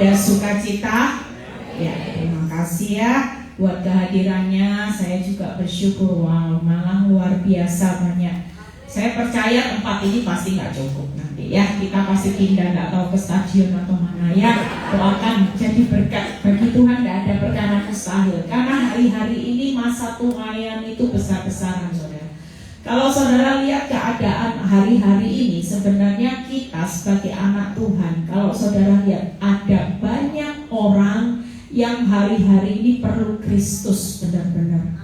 ada sukacita. Ya, terima kasih ya buat kehadirannya. Saya juga bersyukur. Wow, malah luar biasa banyak. Saya percaya tempat ini pasti nggak cukup nanti ya. Kita pasti pindah, nggak tahu ke stadion atau mana ya. Doakan jadi berkat bagi Tuhan. Nggak ada perkara mustahil. Karena hari-hari ini masa Tuhan itu besar-besaran, saudara. Kalau saudara lihat keadaan hari-hari ini, sebenarnya kita sebagai anak Tuhan, kalau saudara lihat ada banyak orang yang hari-hari ini perlu Kristus benar-benar.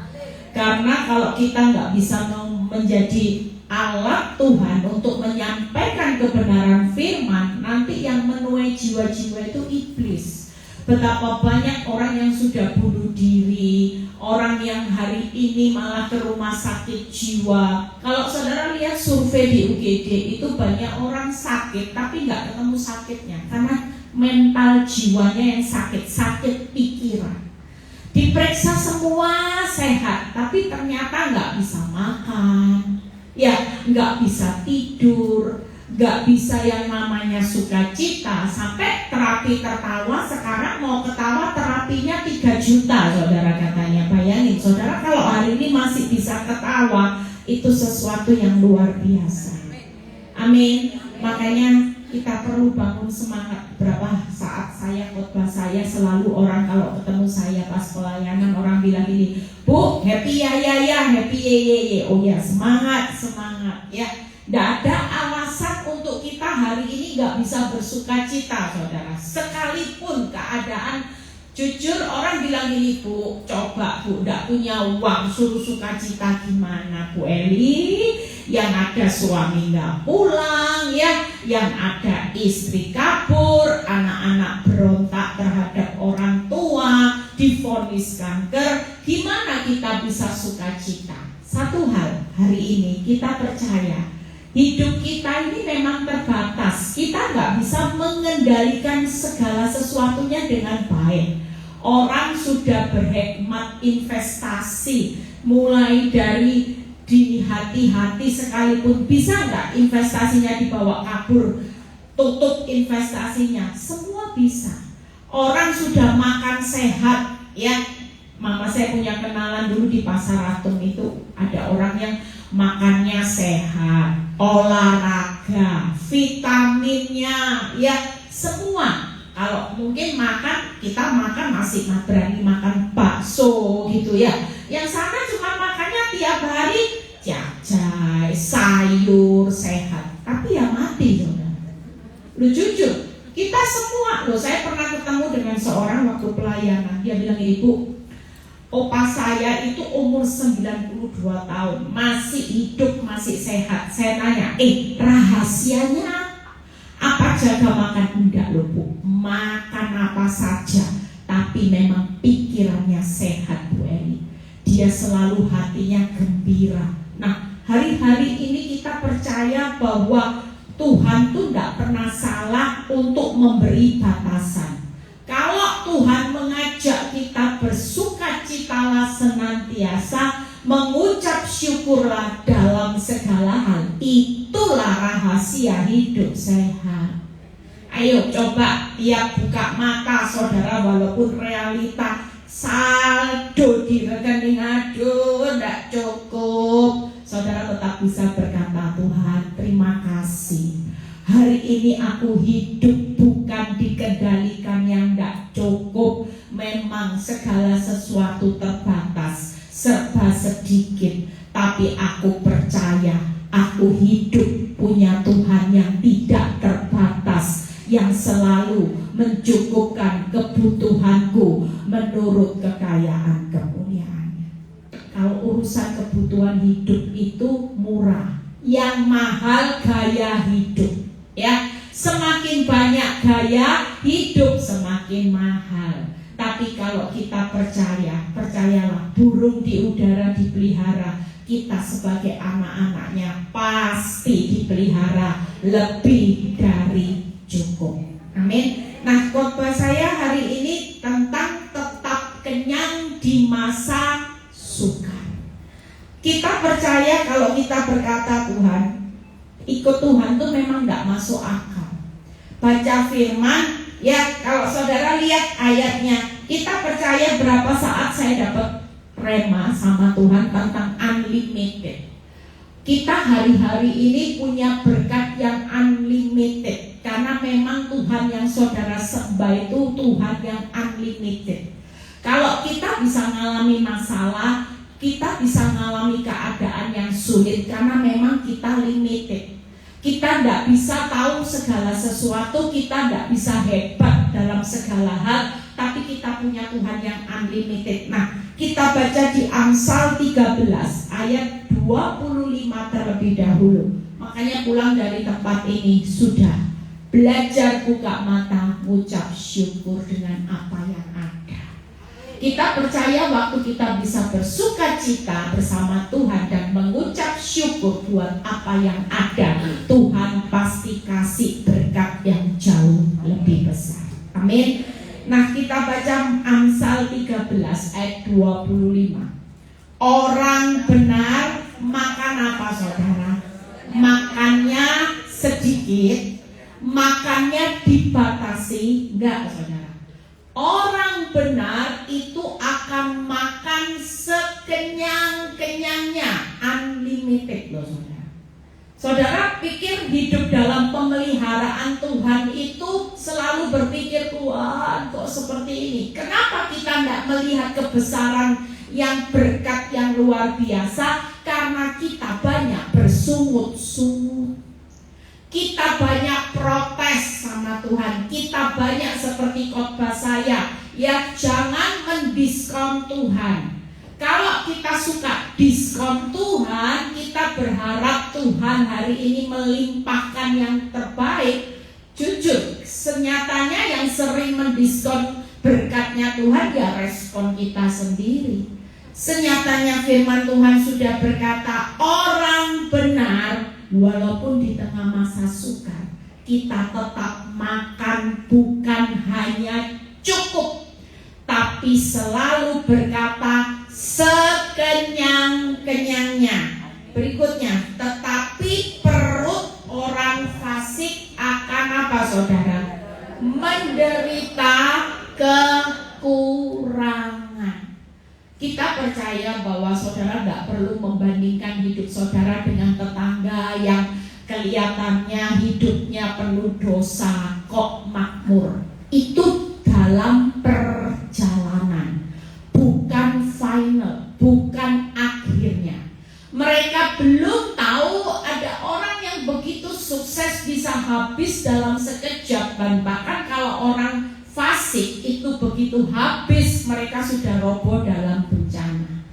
Karena kalau kita nggak bisa menjadi alat Tuhan untuk menyampaikan kebenaran firman, nanti yang menuai jiwa-jiwa itu iblis. Betapa banyak orang yang sudah bunuh diri, orang yang hari ini malah ke rumah sakit jiwa. Kalau saudara lihat survei di UGD, itu banyak orang sakit tapi nggak ketemu sakitnya, karena mental jiwanya yang sakit, sakit pikiran. Diperiksa semua sehat, tapi ternyata nggak bisa makan, ya nggak bisa tidur, nggak bisa yang namanya sukacita. Sampai terapi tertawa, sekarang mau ketawa terapinya 3 juta, saudara katanya. Bayangin saudara, kalau hari ini masih bisa ketawa, itu sesuatu yang luar biasa. Amin. Makanya kita perlu bangun semangat. Berapa saat saya khotbah, saya selalu orang kalau ketemu saya pas pelayanan, orang bilang gini, Bu, happy ya, happy ye. Oh ya, semangat ya. Tidak ada alasan untuk kita hari ini gak bisa bersuka cita, saudara. Sekalipun keadaan, jujur orang bilang gini, Bu, coba Bu, gak punya uang, suruh sukacita gimana Bu Eli? Yang ada suami gak pulang ya, yang ada istri kabur, anak-anak berontak terhadap orang tua, divonis kanker. Gimana kita bisa sukacita? Satu hal, hari ini kita percaya hidup kita ini memang terbatas. Kita nggak bisa mengendalikan segala sesuatunya dengan baik. Orang sudah berhikmat investasi, mulai dari di hati-hati sekalipun, bisa nggak investasinya dibawa kabur, tutup investasinya, semua bisa. Orang sudah makan sehat, ya. Mama saya punya kenalan dulu di Pasar Atom itu, ada orang yang makannya sehat, olahraga, vitaminnya, ya semua. Kalau mungkin makan, kita makan masih berani makan bakso gitu ya. Yang sana cuma makannya tiap hari jajai, sayur, sehat. Tapi ya mati, saudara. Lu jujur, kita semua, saya pernah ketemu dengan seorang waktu pelayanan. Dia bilang, Ibu, opa saya itu umur 92 tahun, masih hidup, masih sehat. Saya tanya, rahasianya apa? Jaga makan? Enggak loh Bu, makan apa saja, tapi memang pikirannya sehat Bu Eli. Dia selalu hatinya gembira. Nah, hari-hari ini kita percaya bahwa Tuhan tuh enggak pernah salah untuk memberi batasan. Kalau Tuhan mengajak kita bersukacitalah senantiasa, mengucap syukurlah dalam segala hal, itulah rahasia hidup sehat. Ayo coba tiap buka mata saudara, walaupun realita saldo di rekening aduh tidak cukup, saudara tetap bisa berkata, Tuhan terima kasih, hari ini aku hidup bukan dikendalikan yang tidak cukup. Memang segala sesuatu terbatas, serba sedikit, tapi aku percaya aku hidup punya Tuhan yang tidak terbatas, yang selalu mencukupkan kebutuhanku menurut kekayaan kemuliaannya. Kalau urusan kebutuhan hidup itu murah, yang mahal gaya hidup, ya. Semakin banyak gaya hidup semakin mahal. Tapi kalau kita percayalah, burung di udara dipelihara, kita sebagai anak-anaknya pasti dipelihara lebih dari cukup. Amin. Nah, khotbah saya hari ini tentang tetap kenyang di masa sukar. Kita percaya kalau kita berkata Tuhan, ikut Tuhan tuh memang gak masuk akal. Baca firman, Ya, kalau saudara lihat ayatnya, kita percaya berapa saat saya dapat rema sama Tuhan tentang unlimited. Kita hari-hari ini punya berkat yang unlimited, karena memang Tuhan yang saudara sembah itu Tuhan yang unlimited. Kalau kita bisa mengalami masalah, kita bisa mengalami keadaan yang sulit, karena memang kita limited. Kita tidak bisa tahu segala sesuatu, kita tidak bisa hebat dalam segala hal, tapi kita punya Tuhan yang unlimited. Nah, kita baca di Amsal 13 ayat 25 terlebih dahulu. Makanya pulang dari tempat ini sudah belajar buka mata, mengucap syukur dengan apa yang ada. Kita percaya waktu kita bisa bersuka cita bersama Tuhan dan mengucap syukur buat apa yang ada, Tuhan pasti kasih berkat yang jauh lebih besar. Amin. Nah, kita baca Amsal 13 ayat 25. Orang benar makan apa, saudara? Makannya sedikit, makannya dibatasi. Enggak, saudara. Orang benar itu akan makan sekenyang-kenyangnya, unlimited loh, saudara. Saudara pikir hidup dalam pemeliharaan Tuhan itu selalu berpikir, Tuhan kok seperti ini? Kenapa kita tidak melihat kebesaran yang berkat yang luar biasa? Karena kita banyak bersungut-sungut, kita banyak protes sama Tuhan, kita banyak seperti khotbah saya, ya jangan mendiskon Tuhan. Kalau kita suka diskon Tuhan, kita berharap Tuhan hari ini melimpahkan yang terbaik. Jujur, senyatanya yang sering mendiskon berkatnya Tuhan ya respon kita sendiri. Senyatanya firman Tuhan sudah berkata, orang benar walaupun di tengah masa sukar, kita tetap makan, bukan hanya cukup, tapi selalu berkata sekenyang-kenyangnya. Berikutnya, tetapi perut orang fasik akan apa, saudara? Menderita kekurangan. Kita percaya bahwa saudara tidak perlu membandingkan hidup saudara dengan tetangga yang kelihatannya hidupnya penuh dosa kok makmur. Itu dalam perjalanan, bukan final, bukan akhirnya. Mereka belum tahu ada orang yang begitu sukses bisa habis dalam sekejap, dan bahkan kalau orang fasik itu begitu habis mereka sudah roboh dalam bencana.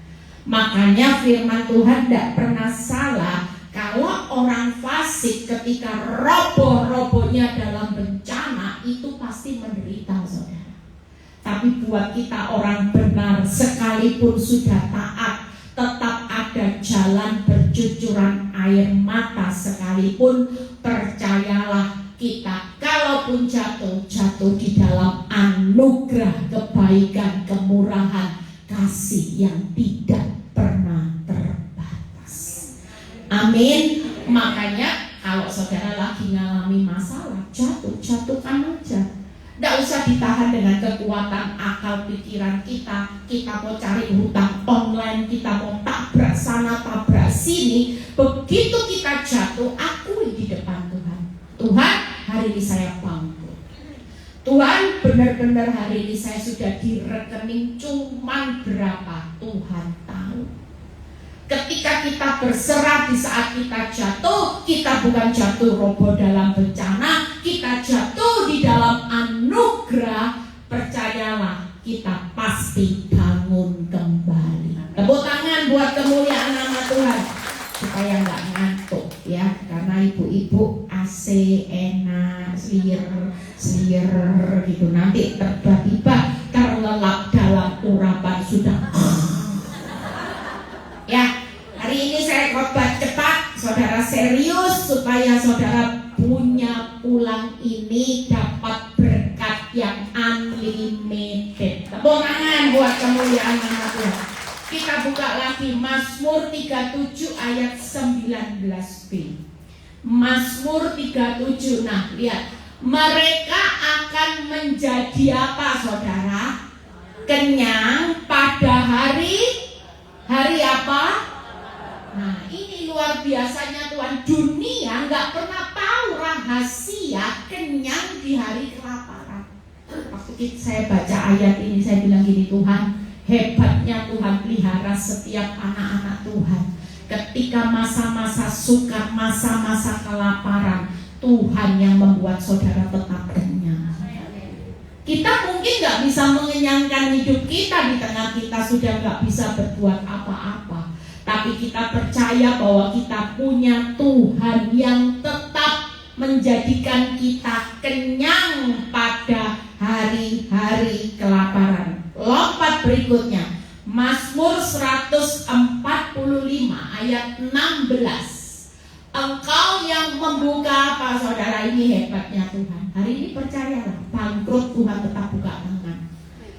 Makanya firman Tuhan tidak pernah salah. Kalau orang fasik ketika roboh-robohnya dalam bencana itu pasti menderita, saudara. Tapi buat kita orang benar, sekalipun sudah taat, tetap ada jalan bercucuran air mata sekalipun, percayalah kita kalaupun jatuh di dalam anugerah, kebaikan, kemurahan, kasih yang tidak pernah terbatas. Amin. Makanya kalau saudara lagi ngalami masalah, jatuhkan aja. Tidak usah ditahan dengan kekuatan akal pikiran kita. Kita mau cari hutang online, kita mau tabrak sana, tabrak sini. Begitu kita jatuh, akui di depan Tuhan. Tuhan, hari ini saya bangkrut. Tuhan, benar-benar hari ini saya sudah di rekening cuman berapa, Tuhan tahu. Ketika kita berserah di saat kita jatuh, kita bukan jatuh roboh dalam bencana, kita jatuh di dalam anugerah. Percayalah, kita pasti bangun kembali. Tepuk tangan buat kemuliaan nama Tuhan, supaya nggak ngantuk ya, karena ibu-ibu AC enak, slier gitu, nanti tiba-tiba terlelap dalam urapan sudah. Ya, hari ini saya khotbah cepat, saudara serius supaya saudara punya pulang ini dapat berkat yang unlimited. Tepuk tangan buat kemuliaan nama Tuhan. Kita buka lagi Mazmur 37 ayat 19b. Mazmur 37. Nah, lihat, Mereka akan menjadi apa, saudara? Kenyang pada hari apa? Nah, ini luar biasanya Tuhan. Dunia nggak pernah tahu rahasia kenyang di hari kelaparan. Waktu saya baca ayat ini, saya bilang gini, Tuhan, hebatnya Tuhan pelihara setiap anak-anak Tuhan. Ketika masa-masa sukar, masa-masa kelaparan, Tuhan yang membuat saudara tetap kenyang. Kita mungkin gak bisa mengenyangkan hidup kita di tengah kita sudah gak bisa berbuat apa-apa. Tapi kita percaya bahwa kita punya Tuhan yang tetap menjadikan kita kenyang pada hari-hari kelaparan. Lompat berikutnya, Mazmur 145 ayat 16. Engkau yang membuka apa, saudara? Ini hebatnya Tuhan. Hari ini percayalah, bangkrut Tuhan tetap buka tangan.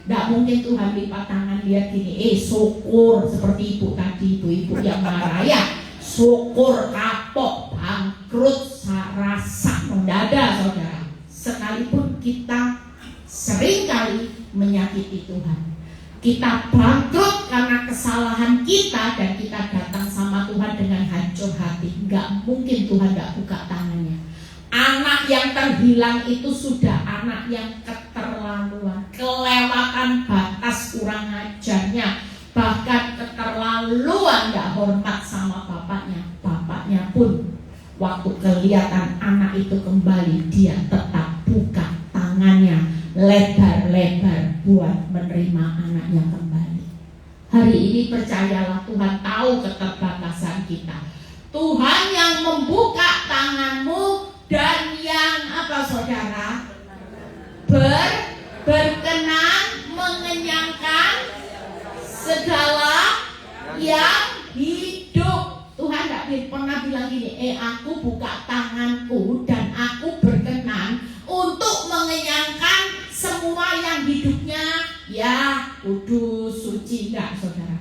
Tidak mungkin Tuhan lipat tangan lihat gini, syukur seperti ibu tadi, ibu-ibu yang marah ya, syukur kapok, bangkrut, rasa mendadak, saudara. Sekalipun kita seringkali menyakiti Tuhan, kita bangkrut karena kesalahan kita, dan kita datang sama Tuhan dengan hancur hati. Enggak mungkin Tuhan enggak buka tangannya. Anak yang terhilang itu sudah anak yang keterlaluan, kelewatan batas, kurang ajarnya, bahkan keterlaluan, enggak hormat sama bapaknya. Bapaknya pun waktu kelihatan anak itu kembali, dia tetap buka tangannya lebar-lebar buat menerima anak yang kembali. Hari ini percayalah, Tuhan tahu keterbatasan kita. Tuhan yang membuka tanganmu dan yang apa, saudara? Berkenan mengenyangkan segala yang hidup. Tuhan tidak pernah bilang gini, aku buka tanganku dan aku berkenan untuk mengenyangkan semua yang hidupnya ya kudus, suci. Enggak, saudara.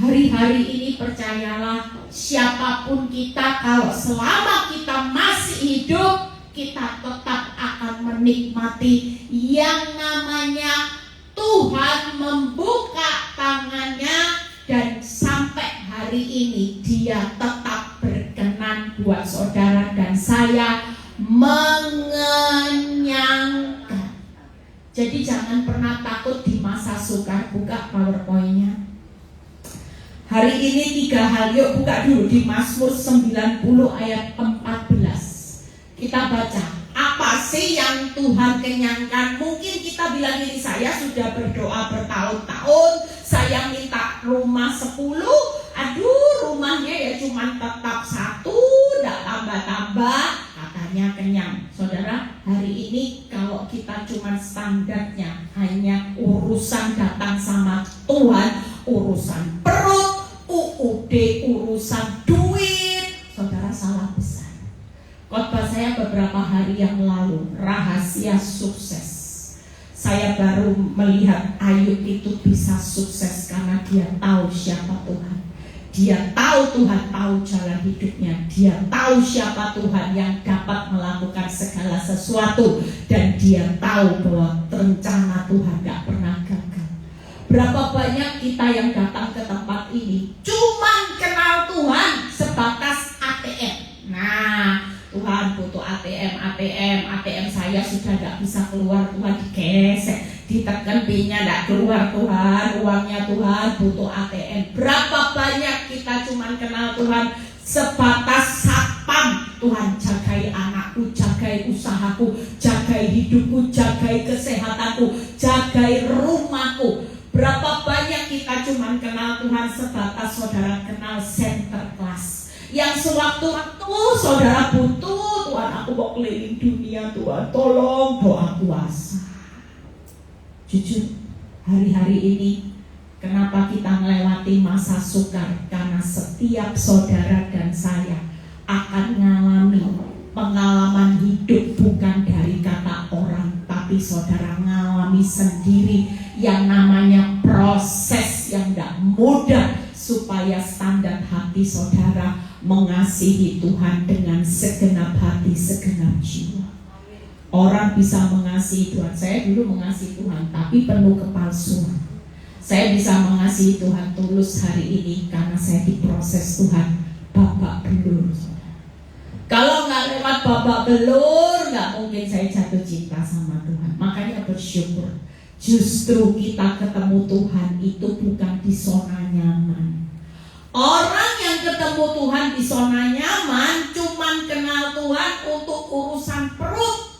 Hari-hari ini percayalah, siapapun kita, kalau selama kita masih hidup, kita tetap akan menikmati yang namanya Tuhan membuka tangannya, dan sampai hari ini Dia tetap berkenan buat saudara dan saya mengenyangkan. Jadi jangan pernah takut di masa sukar. Buka PowerPoint-nya. Hari ini 3 hal, yuk buka dulu di Mazmur 90 ayat 14. Kita baca, apa sih yang Tuhan kenyangkan? Mungkin kita bilang ini, saya sudah berdoa bertahun-tahun, saya minta rumah 10, aduh rumahnya ya cuma tetap 1, tidak tambah-tambah, katanya kenyang. Saudara, hari ini kalau kita cuma standarnya hanya urusan datang sama Tuhan, urusan perut, UUD, urusan duit, saudara salah besar. Khotbah saya beberapa hari yang lalu, rahasia sukses. Saya baru melihat Ayub itu bisa sukses karena dia tahu siapa Tuhan. Dia tahu Tuhan tahu jalan hidupnya. Dia tahu siapa Tuhan yang dapat melakukan segala sesuatu. Dan dia tahu bahwa rencana Tuhan gak pernah gagal. Berapa banyak kita yang datang ke tempat ini cuman kenal Tuhan sebatas ATM. Nah, Tuhan butuh ATM saya sudah gak bisa keluar, Tuhan digesek, ditekan pinnya gak keluar, Tuhan uangnya, Tuhan butuh ATM. Berapa banyak kita cuman kenal Tuhan sebatas satpam. Tuhan jagai anakku, jagai usahaku, jagai hidupku, jagai kesehatanku, jagai rumahku. Berapa banyak kita cuman kenal Tuhan sebatas saudara kenal center class, yang sewaktu-waktu saudara butuh, Tuhan aku mau keliling dunia, Tuhan tolong doa puasa. Jujur, hari-hari ini kenapa kita melewati masa sukar? Karena setiap saudara dan saya akan mengalami pengalaman hidup bukan dari kata orang, tapi saudara mengalami sendiri yang namanya proses yang tidak mudah supaya standar hati saudara mengasihi Tuhan dengan segenap hati, segenap jiwa. Orang bisa mengasihi Tuhan. Saya dulu mengasihi Tuhan, tapi penuh kepalsuan. Saya bisa mengasihi Tuhan tulus hari ini karena saya diproses Tuhan babak belur. Kalau nggak lewat babak belur, nggak mungkin saya jatuh cinta sama Tuhan. Makanya bersyukur. Justru kita ketemu Tuhan itu bukan di zona nyaman. Orang yang ketemu Tuhan di zona nyaman cuman kenal Tuhan untuk urusan perut.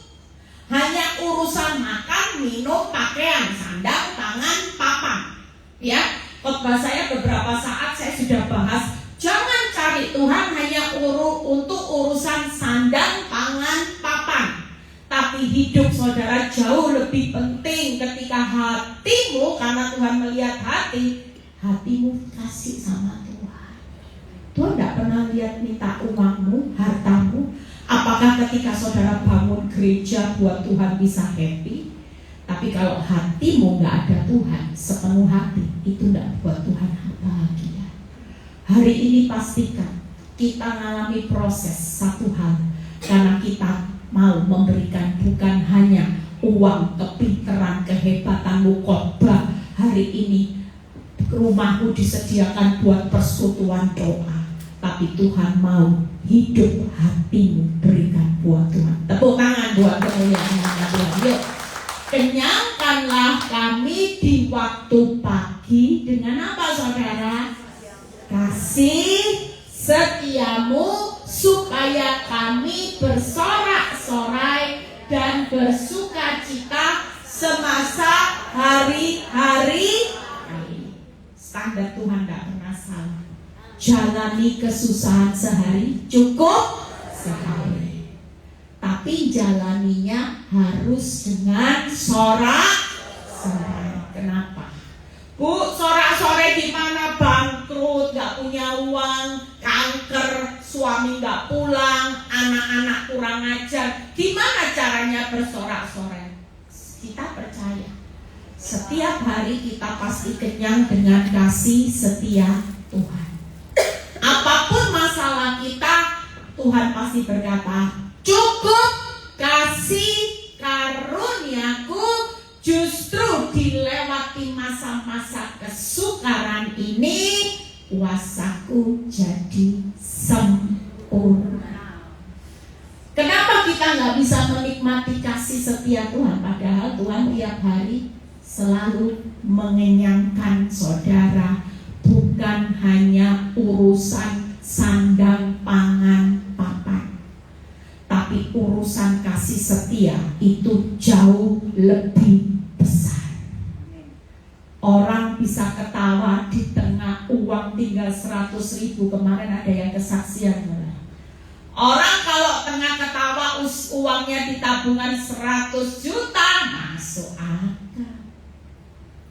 Hanya urusan makan, minum, pakaian, sandang, tangan, papan. Ya, khotbah saya beberapa saat saya sudah bahas. Jangan cari Tuhan hanya untuk urusan sandang, tangan, papan. Tapi hidup saudara jauh lebih penting ketika hatimu, karena Tuhan melihat hatimu kasih sama Tuhan. Tuhan tidak pernah lihat minta uangmu, hartamu. Apakah ketika saudara bangun gereja buat Tuhan bisa happy? Tapi kalau hatimu nggak ada Tuhan sepenuh hati, itu tidak buat Tuhan bahagia. Hari ini pastikan kita mengalami proses satu hal, karena kita mau memberikan bukan hanya uang, kepintaran, kehebatanmu khotbah. Hari ini rumahmu disediakan buat persekutuan doa, tapi Tuhan mau hidup hatimu berikan buat Tuhan. Tepuk tangan buat kemuliaan nama Tuhan. Yuk, kenyangkanlah kami di waktu pagi dengan apa saudara? Kasih setiamu, supaya kami bersorak-sorai dan bersuka cita semasa hari-hari. Standar Tuhan tidak pernah salah. Jalani kesusahan sehari, cukup sehari. Tapi jalaninya harus dengan sorak-sorai. Kenapa? Bu, sorak-sorai di mana? Bangkrut, gak punya uang, kanker, suami gak pulang, anak-anak kurang ajar. Gimana caranya bersorak-sorai? Kita percaya setiap hari kita pasti kenyang dengan kasih setia Tuhan. Apapun masalah kita, Tuhan pasti berkata, cukup kasih karuniaku. Justru dilewati masa-masa kesukaran ini, kuasaku jadi sempurna. Kenapa kita nggak bisa menikmati kasih setia Tuhan? Padahal Tuhan tiap hari selalu mengenyangkan saudara. Bukan hanya urusan sandang, pangan, papan, tapi urusan kasih setia itu jauh lebih besar. Orang bisa ketawa di tengah uang tinggal 100.000. Kemarin ada yang kesaksian. Orang kalau tengah ketawa uangnya di tabungan 100 juta masuk akal.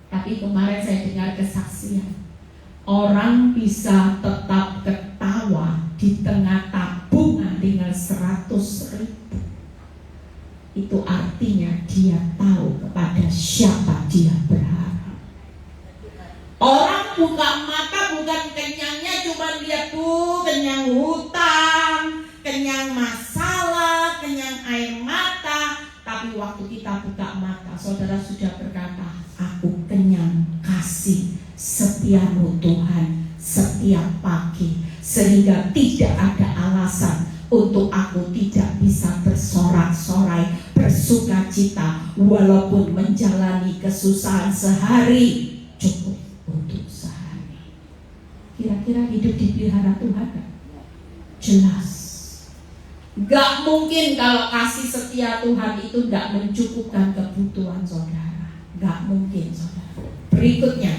Tapi kemarin saya dengar kesaksian, orang bisa tetap ketawa di tengah tabungan tinggal 100.000. Itu artinya dia tahu kepada siapa dia berharap. Orang buka mata bukan kenyangnya cuma lihat tuh kenyang hutang, kenyang masalah, kenyang air mata. Tapi waktu kita buka mata, saudara sudah berkata, aku kenyang kasih setiamu Tuhan setiap pagi, sehingga tidak ada alasan untuk aku tidak bisa bersorak-sorai, bersuka cita, walaupun menjalani kesusahan sehari. Cukup untuk sehari. Kira-kira hidup dipelihara Tuhan kan? Jelas. Gak mungkin kalau kasih setia Tuhan itu gak mencukupkan kebutuhan saudara. Gak mungkin saudara. Berikutnya,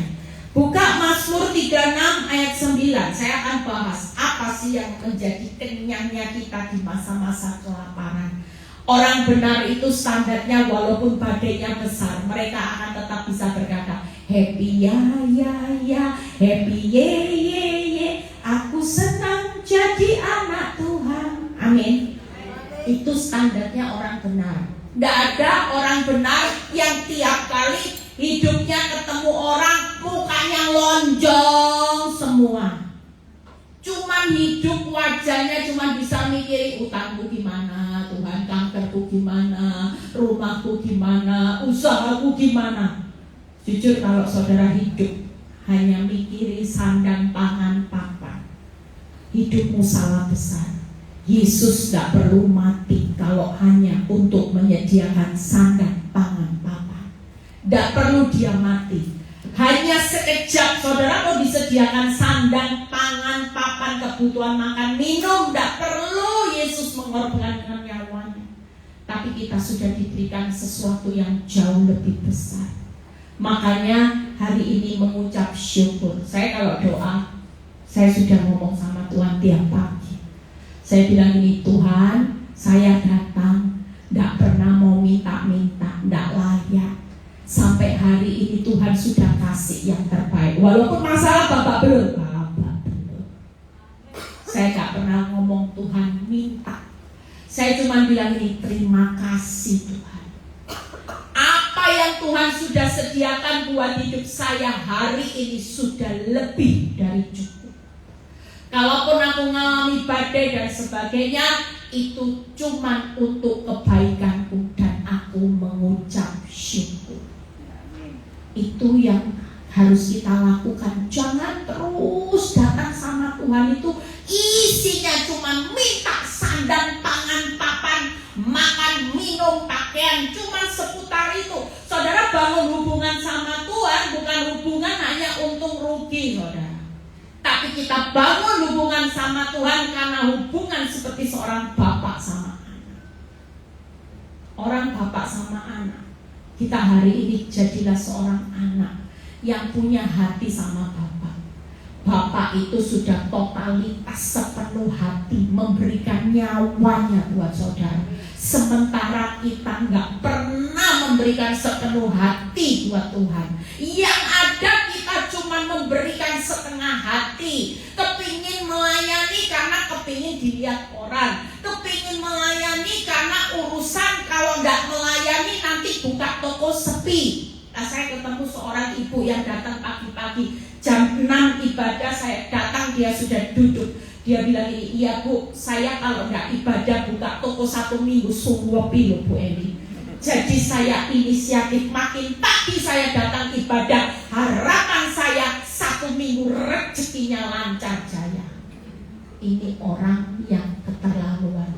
buka Mazmur 36 ayat 9. Saya akan bahas apa sih yang menjadi kenyangnya kita di masa-masa kelaparan. Orang benar itu standarnya walaupun badainya besar, mereka akan tetap bisa berkata, happy ya ya ya, happy ye ye ye, aku senang jadi anak Tuhan. Amin. Itu standarnya orang benar. Tidak ada orang benar yang tiap kali hidupnya ketemu orang mukanya lonjong semua. Cuman hidup wajahnya cuman bisa mikirin utangku gimana, Tuhan kankerku gimana, rumahku gimana, usahaku gimana. Jujur kalau saudara hidup hanya mikirin sandang pangan papan, hidupmu salah besar. Yesus gak perlu mati kalau hanya untuk menyediakan sandang pangan papan. Gak perlu dia mati. Hanya sekejap saudara mau disediakan sandang pangan papan, kebutuhan makan minum. Gak perlu Yesus mengorbankan nyawanya. Tapi kita sudah diberikan sesuatu yang jauh lebih besar. Makanya hari ini mengucap syukur. Saya kalau doa, saya sudah ngomong sama Tuhan tiap pagi. Saya bilang ini, Tuhan, saya datang, gak pernah mau minta-minta, gak layak. Sampai hari ini Tuhan sudah kasih yang terbaik. Walaupun masalah Bapak belum. Saya gak pernah ngomong Tuhan minta. Saya cuma bilang ini, terima kasih Tuhan. Apa yang Tuhan sudah sediakan buat hidup saya hari ini sudah lebih dari cukup. Kalaupun aku mengalami badai dan sebagainya, itu cuma untuk kebaikanku dan aku mengucap syukur. Itu yang harus kita lakukan. Jangan terus datang sama Tuhan itu isinya cuma minta sandang pangan papan, makan minum pakaian, cuma seputar itu. Saudara bangun hubungan sama Tuhan bukan hubungan hanya untung rugi saudara, tapi kita bangun hubungan sama Tuhan karena hubungan seperti seorang bapak sama anak. Orang bapak sama anak. Kita hari ini jadilah seorang anak yang punya hati sama Bapak. Bapak itu sudah totalitas sepenuh hati memberikan nyawanya buat saudara. Sementara kita nggak pernah memberikan sepenuh hati buat Tuhan. Yang ada kita cuma memberikan setengah hati. Kepingin melayani karena kepingin dilihat orang. Kepingin melayani karena urusan kalau nggak melayani nanti buka toko sepi. Nah, saya ketemu seorang ibu yang datang pagi-pagi jam 6 ibadah, saya datang dia sudah duduk. Dia bilang ini, iya Bu, saya kalau nggak ibadah buka toko 1 minggu sungguh loh Bu Eli. Jadi saya inisiatif, makin pagi saya datang ibadah, harapan saya 1 minggu rezekinya lancar jaya. Ini orang yang keterlaluan.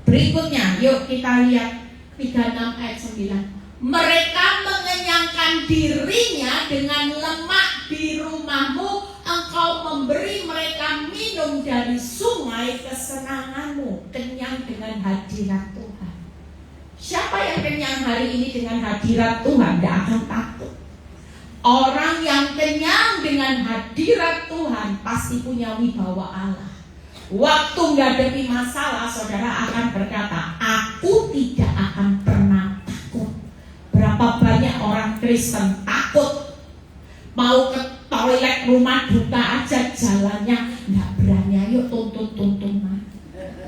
Berikutnya, yuk kita lihat 36 ayat 9. Mereka mengenyangkan dirinya dengan lemak di rumahmu. Engkau memberi mereka minum dari sungai kesenanganmu. Kenyang dengan hadirat Tuhan. Siapa yang kenyang hari ini dengan hadirat Tuhan? Tidak akan takut. Orang yang kenyang dengan hadirat Tuhan pasti punya wibawa Allah. Waktu menghadapi masalah, saudara akan berkata, aku tidak akan pernah takut. Berapa banyak orang Kristen takut mau ke toilet rumah duka aja jalannya nggak berani. Ayo tuntun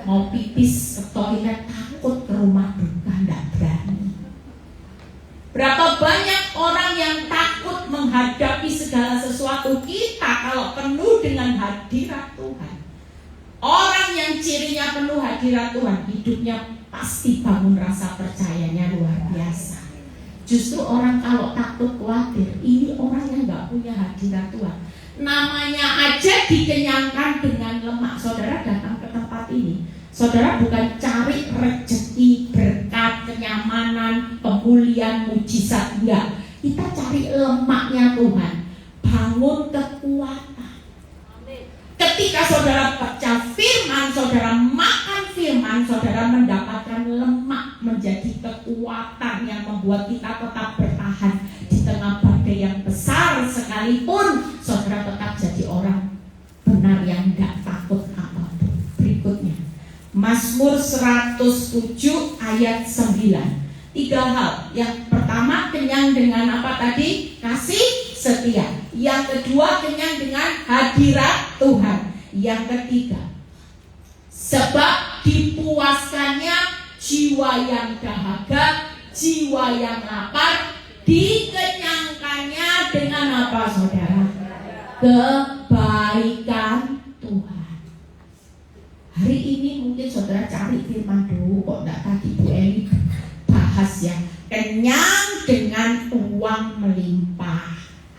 mau pipis ke toilet takut, ke rumah duka nggak berani. Berapa banyak orang yang takut menghadapi segala sesuatu. Kita kalau penuh dengan hadirat Tuhan, orang yang cirinya penuh hadirat Tuhan, hidupnya pasti bangun rasa percayanya luar biasa. Justru orang kalau takut khawatir, ini orang yang gak punya hadirat Tuhan. Namanya aja dikenyangkan dengan lemak. Saudara datang ke tempat ini, saudara bukan cari rezeki, berkat, kenyamanan, kemuliaan, mujizat, enggak. Kita cari lemaknya Tuhan. Bangun kekuatan. Ketika saudara baca firman, saudara makan firman, saudara mendapatkan lemak menjadi kekuatan yang membuat kita tetap bertahan di tengah badai yang besar sekalipun. Saudara tetap jadi orang benar yang tidak takut apapun. Berikutnya, Mazmur 107 ayat 9. 3 hal. Yang pertama, kenyang dengan apa tadi? Kasih setia. Yang kedua, kenyang dengan hadirat Tuhan. Yang ketiga, sebab dipuaskannya jiwa yang dahaga, jiwa yang lapar, dikenyangkannya dengan apa saudara? Kebaikan Tuhan. Hari ini mungkin saudara cari firman dulu, kok enggak tadi Bu bahas ya. Kenyang dengan uang melimpah,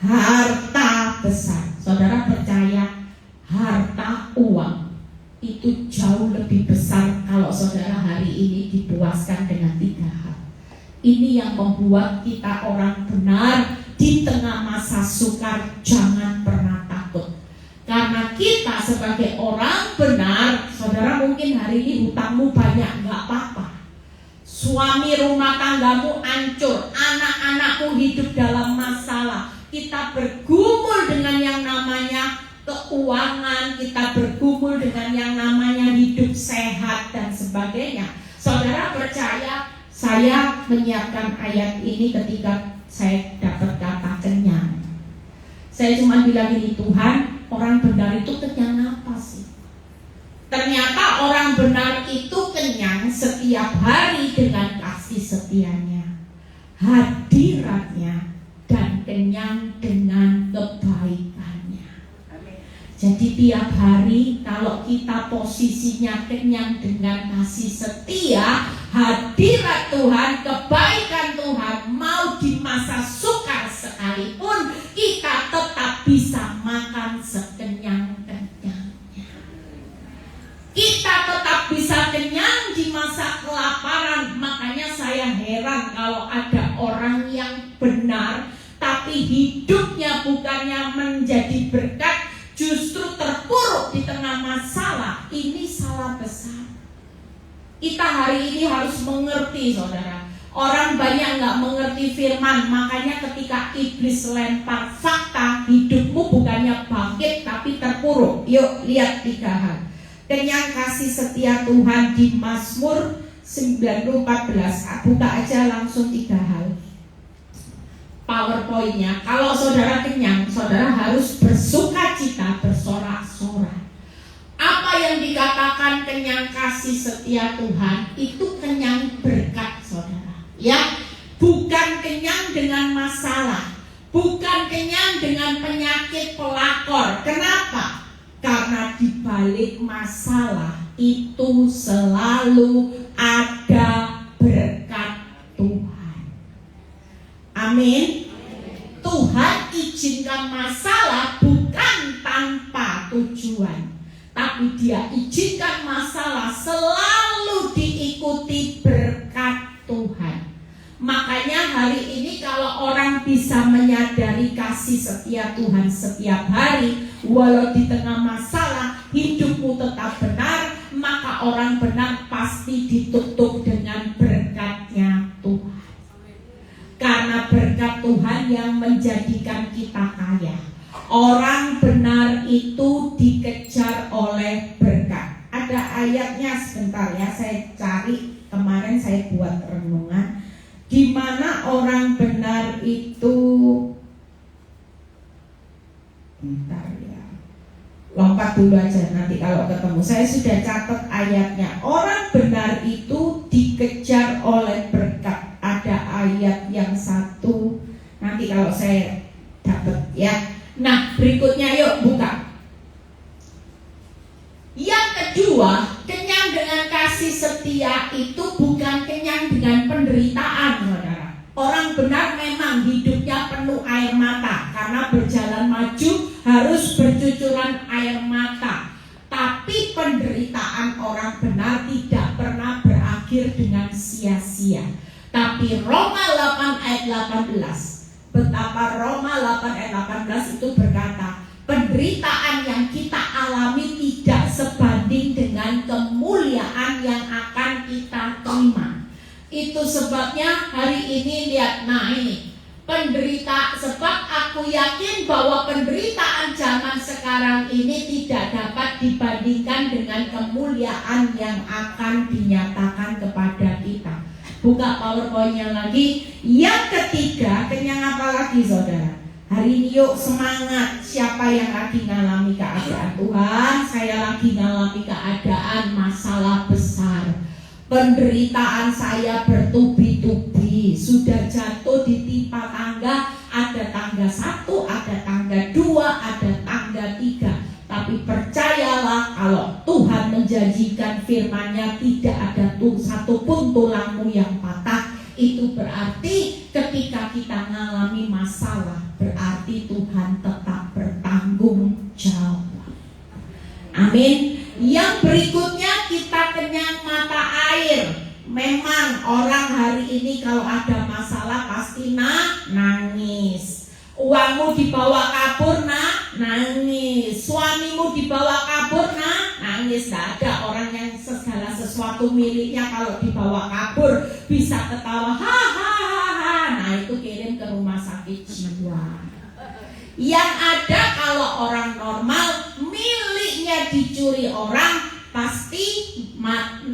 harta besar. Saudara percaya harta uang itu jauh lebih besar kalau saudara hari ini dipuaskan dengan 3 hal. Ini yang membuat kita orang benar di tengah masa sukar jangan pernah takut. Karena kita sebagai orang benar, saudara mungkin hari ini hutangmu banyak, gak apa-apa. Suami rumah tanggamu hancur, anak-anakmu hidup dalam masalah. Kita bergumul dengan yang namanya keuangan, kita bergumul dengan yang namanya hidup sehat dan sebagainya. Saudara percaya, saya menyiapkan ayat ini ketika saya dapat kata kenyang. Saya cuma bilang ini, Tuhan, orang benar itu kenyang apa sih? Ternyata orang benar itu kenyang setiap hari dengan kasih setianya, hadiratnya, dan kenyang dengan kebaikannya. Jadi tiap hari kalau kita posisinya kenyang dengan kasih setia, hadirat Tuhan, kebaikan Tuhan, mau di masa sukar sekalipun kita tetap bisa makan sekenyang-kenyangnya. Kita tetap bisa kenyang di masa kelaparan. Makanya saya heran kalau ada orang yang benar tapi hidupnya bukannya menjadi berkat, justru terpuruk di tengah masalah. Ini salah besar. Kita hari ini harus mengerti, saudara. Orang banyak gak mengerti firman. Makanya ketika iblis lempar fakta, hidupmu bukannya bangkit tapi terpuruk. Yuk lihat 3 hal. Kenyang kasih setia Tuhan di Mazmur 90:14. Buka aja langsung 3 hal. PowerPoint-nya, kalau saudara kenyang, saudara harus bersuka cita, bersorak-sorai. Apa yang dikatakan kenyang kasih setia Tuhan, itu kenyang berkat, saudara. Ya, bukan kenyang dengan masalah, bukan kenyang dengan penyakit pelakor. Kenapa? Karena di balik masalah itu selalu ada berkat Tuhan. Amin. Tuhan izinkan masalah bukan tanpa tujuan, tapi Dia izinkan masalah selalu diikuti berkat Tuhan. Makanya hari ini kalau orang bisa menyadari kasih setia Tuhan setiap hari, walau di tengah masalah hidupmu tetap benar, maka orang benar pasti ditutup dengan berkatnya Tuhan. Karena berkat Tuhan yang menjadikan kita kaya. Orang benar itu dikejar oleh berkat. Ada ayatnya, sebentar ya, saya cari. Kemarin saya buat renungan di mana orang benar itu, bentar ya, lompat dulu aja nanti kalau ketemu. Saya sudah catat ayatnya. Orang benar itu dikejar oleh berkat. Ada ayat yang 1, nanti kalau saya dapat ya. Nah berikutnya yuk buka. Yang kedua, kenyang dengan kasih setia itu bukan kenyang dengan penderitaan, saudara. Orang benar memang hidupnya penuh air mata, karena berjalan maju harus bercucuran air mata. Tapi penderitaan orang benar tidak pernah berakhir dengan sia-sia. Tapi Roma 8 ayat 18, betapa Roma 8 ayat 18 itu berkata, penderitaan yang kita alami tidak sebanding dengan kemuliaan yang akan kita terima. Itu sebabnya hari ini lihat, nah ini sebab aku yakin bahwa penderitaan zaman sekarang ini tidak dapat dibandingkan dengan kemuliaan yang akan dinyatakan kepada kita. Buka PowerPoint-nya lagi. Yang ketiga, kenyang apa lagi, saudara? Hari ini yuk semangat. Siapa yang lagi ngalami keadaan Tuhan? Saya lagi ngalami keadaan masalah besar. Penderitaan saya bertubi-tubi. Sudah jatuh di timpa tangga. Ada tangga 1, ada tangga 2, ada tangga 3. Tapi percayalah, kalau Tuhan menjanjikan firman-Nya tidak ada satupun tulangmu yang patah. Itu berarti ketika kita mengalami masalah, berarti Tuhan tetap bertanggung jawab. Amin. Yang berikutnya, kita kenyang mata air. Memang orang hari ini kalau ada masalah pasti nangis. Uangmu dibawa kabur, nangis. Suamimu dibawa kabur, nangis. Tidak ada orang yang segala sesuatu miliknya kalau dibawa kabur bisa ketawa, hahaha. Nah, itu kirim ke rumah sakit jiwa. Yang ada kalau orang normal miliknya dicuri orang, pasti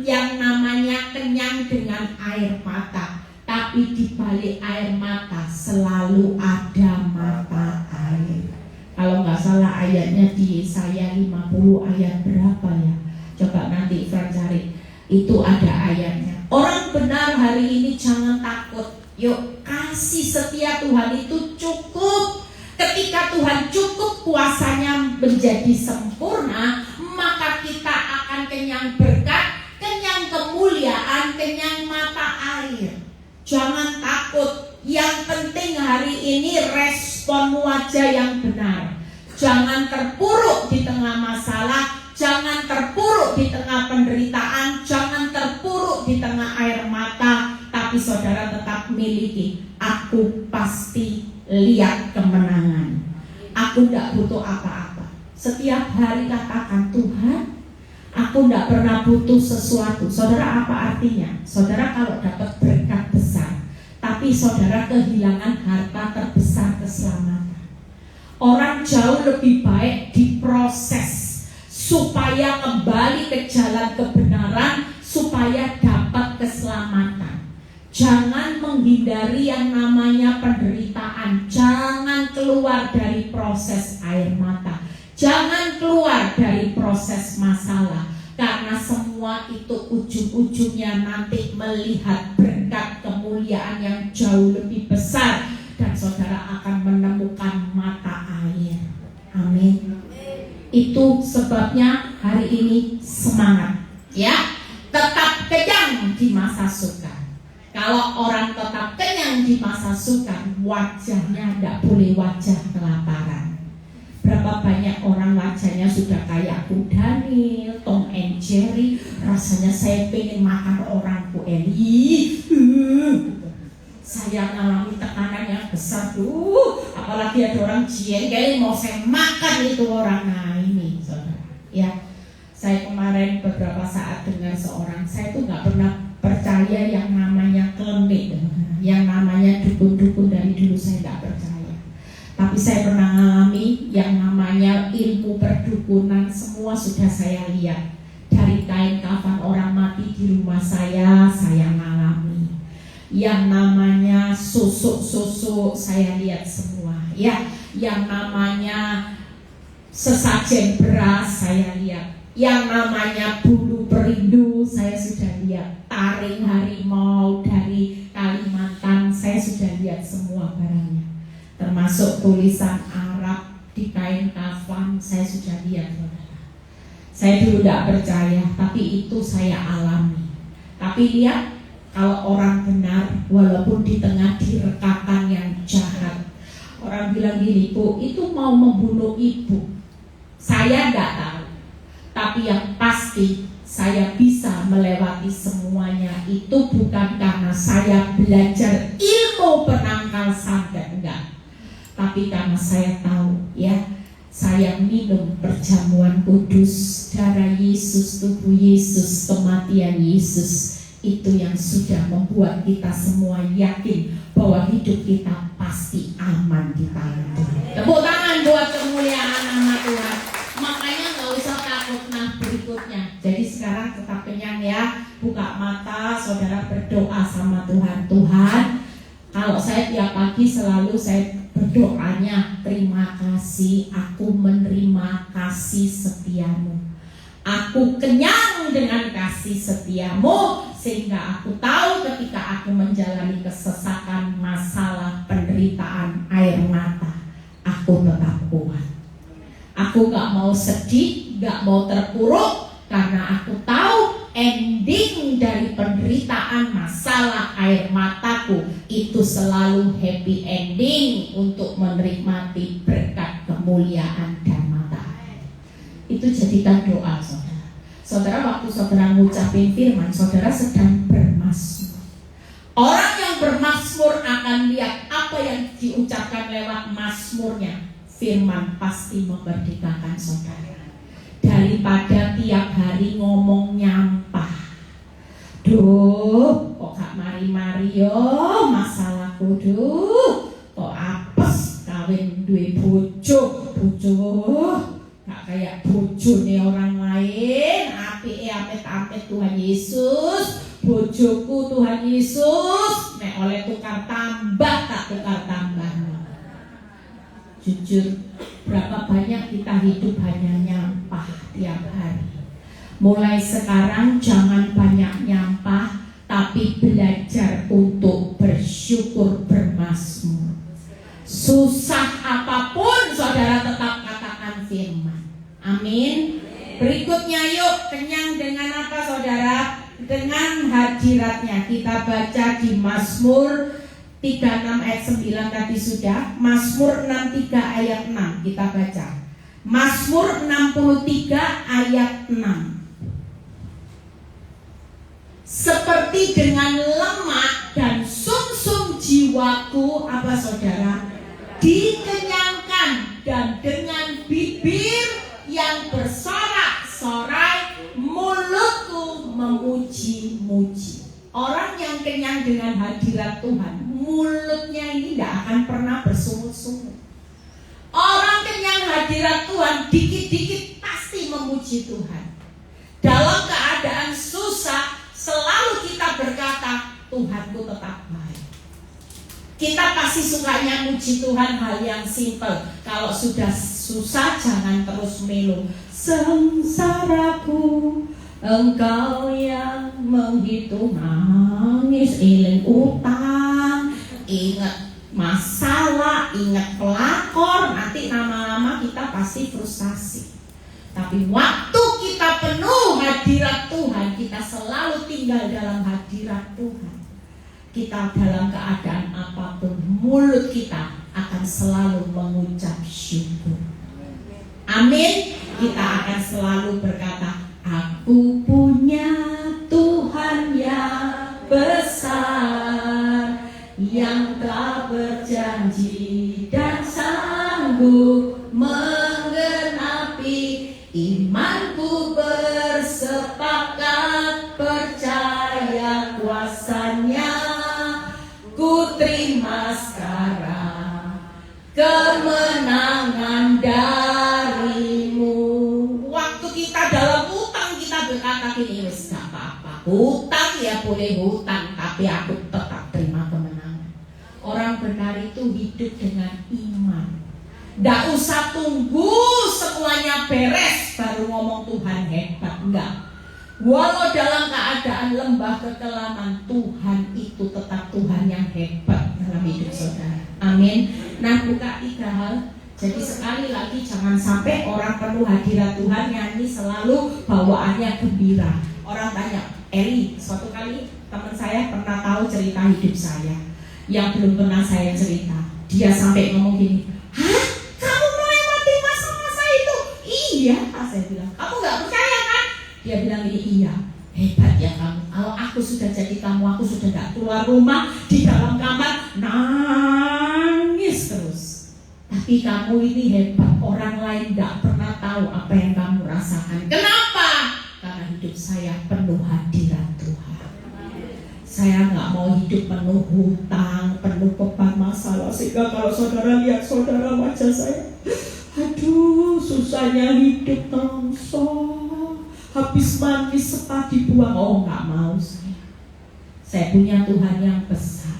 yang namanya kenyang dengan air mata. Tapi di balik air mata selalu ada mata air. Kalau nggak salah ayatnya di Yesaya 50 ayat berapa ya? Coba nanti Fran cari. Itu ada ayatnya. Orang benar hari ini jangan takut. Yuk, kasih setia Tuhan itu cukup. Ketika Tuhan cukup kuasanya menjadi sempurna, maka kita akan kenyang berkat, kenyang kemuliaan, kenyang mata air. Jangan takut. Yang penting hari ini responmu aja yang benar. Jangan terpuruk di tengah masalah, jangan terpuruk di tengah penderitaan, jangan terpuruk di tengah air mata. Tapi saudara tetap miliki, aku pasti lihat kemenangan. Aku tidak butuh apa-apa. Setiap hari katakan, Tuhan, aku tidak pernah butuh sesuatu. Saudara, apa artinya? Saudara kalau dapat berkat besar, tapi saudara kehilangan harta terbesar, keselamatan. Orang jauh lebih baik diproses supaya kembali ke jalan kebenaran, supaya dapat keselamatan. Jangan menghindari yang namanya penderitaan. Jangan keluar dari proses air mata. Jangan keluar dari proses masalah. Karena semua itu ujung-ujungnya nanti melihat berkat kemuliaan yang jauh lebih besar. Dan saudara akan menemukan mata air. Amin. Itu sebabnya hari ini semangat, ya. Tetap kenyang di masa sukar. Kalau orang tetap kenyang di masa sukar, wajahnya tidak boleh wajah kelaparan. Berapa banyak orang wajahnya sudah kayak Bu Daniel, Tom and Jerry. Rasanya saya pengen makan orang Bu Eli. Saya mengalami tekanan yang besar tuh. Apalagi ada orang jengkel mau saya makan itu orang. Nah ini saudara, ya. Saya kemarin beberapa saat dengar seorang, saya tuh nggak pernah percaya yang namanya klinik, yang namanya dukun-dukun dari dulu saya nggak percaya. Tapi saya pernah mengalami yang namanya ilmu perdukunan, semua sudah saya lihat. Dari kain kafan orang mati di rumah saya mengalami. Yang namanya susuk-susuk saya lihat semua, ya. Yang namanya sesajen beras saya lihat. Yang namanya bulu perindu saya sudah lihat. Taring harimau dari Kalimantan saya sudah lihat semua barangnya. Termasuk tulisan Arab di kain kafan saya sudah lihat, saudara. Saya dulu tidak percaya, tapi itu saya alami. Tapi lihat, kalau orang benar, walaupun di tengah direkakan yang jahat, orang bilang gini, Bu, itu mau membunuh ibu. Saya tidak tahu. Tapi yang pasti saya bisa melewati semuanya itu bukan karena saya belajar ilmu penangkal santet, enggak. Tapi karena saya tahu, ya, saya minum perjamuan kudus, darah Yesus, tubuh Yesus, kematian Yesus. Itu yang sudah membuat kita semua yakin bahwa hidup kita pasti aman di tangan Tuhan. Tepuk tangan buat kemuliaan nama Tuhan. Makanya nggak usah takut. Nah berikutnya, jadi sekarang tetap kenyang ya. Buka mata, saudara berdoa sama Tuhan. Tuhan, kalau saya tiap pagi selalu saya berdoanya, terima kasih, aku menerima kasih setiamu. Aku kenyang dengan kasih setiamu, sehingga aku tahu ketika aku menjalani kesesakan, masalah, penderitaan, air mata, aku tetap kuat. Aku gak mau sedih, gak mau terpuruk, karena aku tahu ending dari penderitaan, masalah, air mataku itu selalu happy ending untuk menikmati berkat kemuliaan dan matahari. Itu jadikan doa saudara. Saudara, waktu saudara ngucapin firman, saudara sedang bermazmur. Orang yang bermazmur akan lihat apa yang diucapkan lewat mazmurnya. Firman pasti memerdekakan saudara. Daripada tiap hari ngomong nyampah. Duh, kok gak mari-mari yo masalahku, duh, kok apes kawin duwe bojo gak kayak bojone orang lain. Apike amit-amit Tuhan Yesus, bojoku Tuhan Yesus, nek oleh tukar tambah tak tukar tambah. Jujur, berapa banyak kita hidup hanya nyampah tiap hari. Mulai sekarang jangan banyak nyampah, tapi belajar untuk bersyukur, bermazmur. Susah apapun saudara tetap katakan firman. Amin. Berikutnya yuk, kenyang dengan apa saudara? Dengan hadiratnya. Kita baca di Mazmur 36 ayat 9 tadi sudah. Mazmur 63 ayat 6 kita baca. Mazmur 63 ayat 6. Seperti dengan lemak dan sumsum jiwaku, apa saudara? Dikenyangkan, dan dengan bibir yang bersorak-sorai mulutku memuji-muji. Orang yang kenyang dengan hadirat Tuhan, mulutnya ini tidak akan pernah bersungut-sungut. Orang kenyang hadirat Tuhan, dikit-dikit pasti memuji Tuhan. Dalam keadaan susah, selalu kita berkata, Tuhanku tetap baik. Kita pasti sukanya muji Tuhan hal yang simpel. Kalau sudah susah jangan terus melu. Sengsaraku, Engkau yang menghitung nangis, iling utang, ingat masalah, ingat pelakor, nanti lama-lama kita pasti frustasi. Tapi waktu kita penuh hadirat Tuhan, kita selalu tinggal dalam hadirat Tuhan. Kita dalam keadaan apapun, mulut kita akan selalu mengucap syukur. Amin. Kita akan selalu berkata, aku punya Tuhan yang besar, yang tak berjanji dan sanggup menggenapi. Imanku bersepakat percaya kuasanya, ku terima sekarang kemenangan darimu. Waktu kita dalam hutang, kita berkata gini, wes gak apa-apa, hutang ya boleh hutang, tapi aku tetap terima kemenangan. Orang benar itu hidup dengan iman. Nggak usah tunggu semuanya beres baru ngomong Tuhan hebat, enggak. Walau dalam keadaan lembah kekelaman, Tuhan itu tetap Tuhan yang hebat dalam hidup saudara. Amin. Nah, buka 3 hal. Jadi sekali lagi jangan sampai orang penuh hadirat Tuhan nyanyi selalu bawaannya gembira. Orang tanya, Eli, suatu kali teman saya pernah tahu cerita hidup saya yang belum pernah saya cerita. Dia sampai ngomong gini, hah? Iya, saya bilang, kamu gak percaya kan? Dia bilang gini, iya, hebat ya kamu. Kalau aku sudah jadi kamu, aku sudah gak keluar rumah, di dalam kamar nangis terus. Tapi kamu ini hebat, orang lain gak pernah tahu apa yang kamu rasakan. Kenapa? Karena hidup saya penuh hadirat Tuhan. Saya gak mau hidup penuh hutang, penuh beban masalah. Sehingga kalau saudara lihat saudara wajah saya, aduh, susahnya hidup tangso, habis mandi sepah dibuang. Oh, gak mau saya. Saya punya Tuhan yang besar.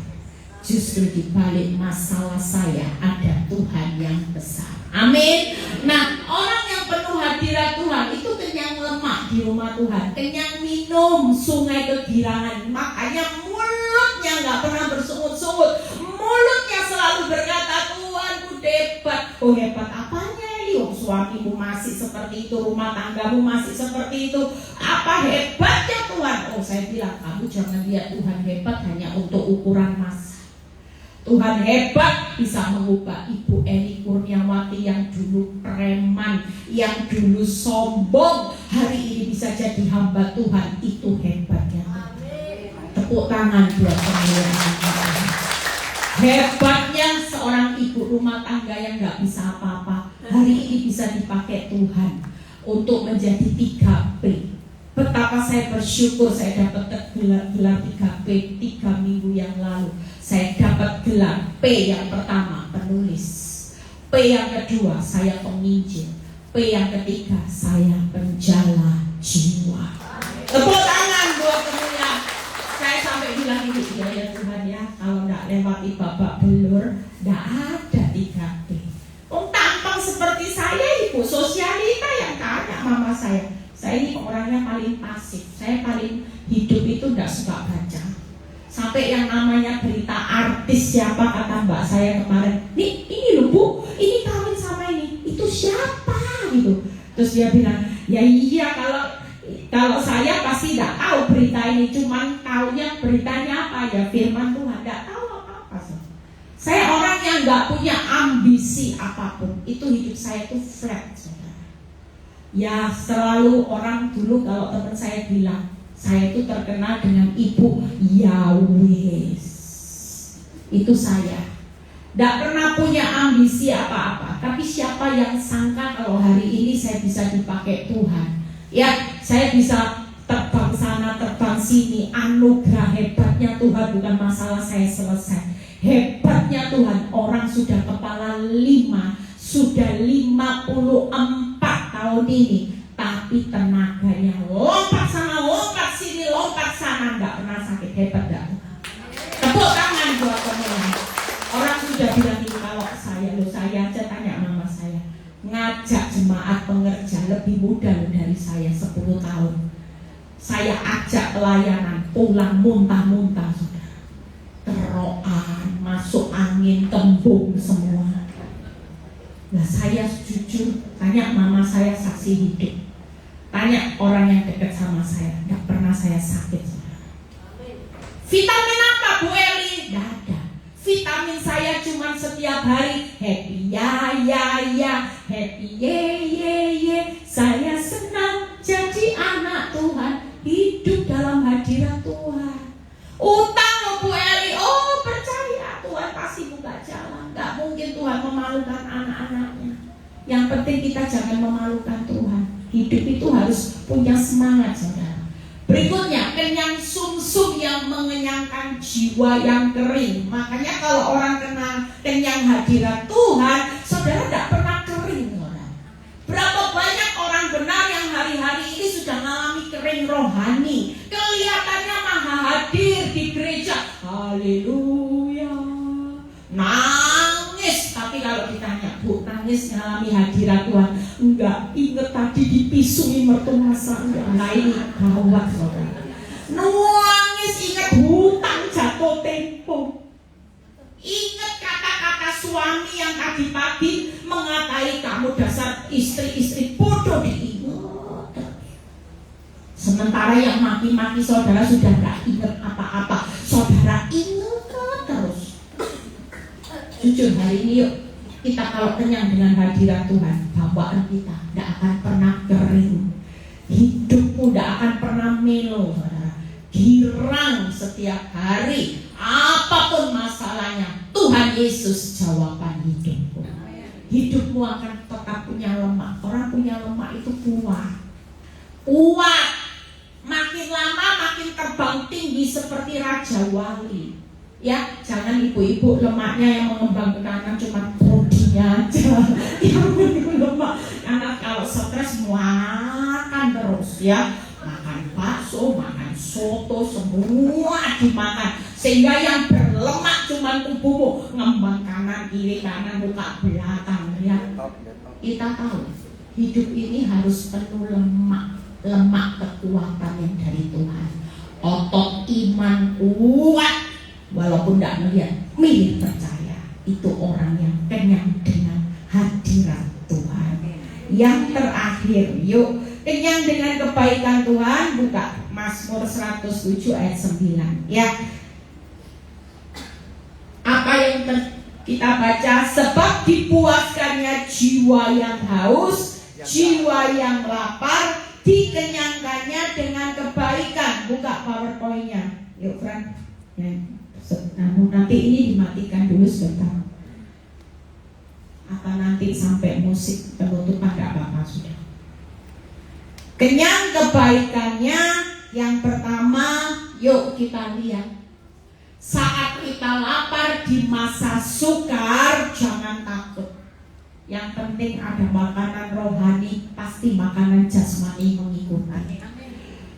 Justru di balik masalah saya ada Tuhan yang besar. Amin. Nah, orang yang penuh hadirat Tuhan itu kenyang lemak di rumah Tuhan, kenyang minum sungai kegirangan. Makanya mulutnya gak pernah bersungut-sungut. Mulutnya selalu berkata, Tuhanku hebat. Oh, hebat apanya? Suamimu masih seperti itu, rumah tanggamu masih seperti itu. Apa hebatnya Tuhan? Oh, saya bilang, kamu jangan lihat Tuhan hebat hanya untuk ukuran masa. Tuhan hebat bisa mengubah Ibu Eni Kurniawati yang dulu preman, yang dulu sombong, hari ini bisa jadi hamba Tuhan. Itu hebatnya. Tepuk tangan buat kemuliaan Tuhan. Hebatnya seorang ibu rumah tangga yang gak bisa apa-apa, hari ini bisa dipakai Tuhan untuk menjadi 3P. Betapa saya bersyukur saya dapat gelar 3P 3 minggu yang lalu. Saya dapat gelar P yang pertama penulis, P yang kedua saya penginjil, P yang ketiga saya penjala jiwa. Tepuk tangan buat kemuliaan. Saya sampai bilang ini ya Tuhan ya, kalau tidak lewati babak belur, tidak ada 3P. Tampang seperti saya, ibu sosialita yang tanya mama saya. Saya ini orangnya paling pasif, saya paling hidup itu tidak suka baca. Sampai yang namanya berita artis siapa, kata mbak saya kemarin, ini loh Bu, ini kawin sama ini, itu siapa gitu. Terus dia bilang, ya iya kalau saya pasti tidak tahu berita ini, cuman tahunya beritanya apa ya, firman Tuhan, tidak tahu apa-apa. Saya orang yang nggak punya ambisi apapun, itu hidup saya itu flat, saudara. Ya selalu orang dulu kalau teman saya bilang, saya itu terkenal dengan Ibu Yawes. Itu saya. Tidak pernah punya ambisi apa-apa. Tapi siapa yang sangka kalau hari ini saya bisa dipakai Tuhan. Ya, saya bisa terbang sana, terbang sini. Anugerah hebatnya Tuhan, bukan masalah saya selesai. Hebatnya Tuhan, orang sudah kepala 5, sudah 54 tahun ini, tapi tenaganya lompat sana, lompat sini, lompat sana, nggak pernah sakit. Hebat nggak? Tepuk tangan buat teman. Orang sudah bilang ini, kalau saya aja tanya mama saya, ngajak jemaat pengerja lebih muda dari saya 10 tahun. Saya ajak pelayanan, pulang muntah-muntah, saudara. Keroan, masuk angin, kembung semua. Nah saya jujur, tanya mama saya saksi hidup, tanya orang yang dekat sama saya, tidak pernah saya sakit. Vitamin apa Bu Eli? Tidak ada. Vitamin saya cuma setiap hari happy ya, happy ye. Saya senang jadi anak Tuhan, hidup dalam hadirat Tuhan. Utang loh Bu Eli, oh percaya Tuhan pasti buka jalan. Gak mungkin Tuhan memalukan anak-anaknya. Yang penting kita jangan memalukan Tuhan. Hidup itu harus punya semangat, saudara. Berikutnya, kenyang sumsum yang mengenyangkan jiwa yang kering. Makanya kalau orang kenyang hadirat Tuhan, saudara tidak pernah kering, saudara. Berapa banyak orang benar yang hari-hari ini sudah mengalami kering rohani, kelihatannya maha hadir di gereja, haleluya, nangis. Tapi kalau ditanya, Bu, nangis mengalami hadirat Tuhan? Enggak, ingat tadi dipisui mertua saya. Nah ini gawat, saudara. Nangis, ingat hutang jatuh tempo. Ingat kata-kata suami yang tadi pagi mengatai kamu dasar istri-istri bodoh, diingat. Sementara yang maki-maki saudara sudah gak ingat apa-apa, saudara ingat terus. Jujur hari ini yuk, kita kalau kenyang dengan hadirat Tuhan, bawaan kita tidak akan pernah kering. Hidupmu tidak akan pernah melo, saudara. Girang setiap hari, apapun masalahnya, Tuhan Yesus jawaban hidupmu. Hidupmu akan tetap punya lemak. Orang punya lemak itu kuat. Makin lama makin terbang tinggi seperti Raja Wali. Ya, jangan ibu-ibu lemaknya yang mengembang ke kanan cuma bodinya aja. Yang lemak, karena kalau stres makan terus ya, makan bakso, makan soto, semua dimakan. Sehingga yang berlemak cuma tubuhmu, ngembang kanan, kiri, kanan, muka belakang ya. Kita tahu hidup ini harus penuh lemak kekuatan yang dari Tuhan. Otot iman kuat. Walaupun tidak melihat, milih percaya. Itu orang yang kenyang dengan hadirat Tuhan. Yang terakhir, yuk, kenyang dengan kebaikan Tuhan. Buka Mazmur 107 ayat 9 ya. Apa yang kita baca, sebab dipuaskannya jiwa yang haus, jiwa yang lapar, dikenyangkannya dengan kebaikan. Buka PowerPoint-nya. Yuk, Fran. Ya. Namun nanti ini dimatikan dulu sebentar. Apa nanti sampai musik penutupan gak apa-apa sudah. Kenyang kebaikannya yang pertama, yuk kita lihat. Saat kita lapar di masa sukar, jangan takut. Yang penting ada makanan rohani, pasti makanan jasmani mengikuti.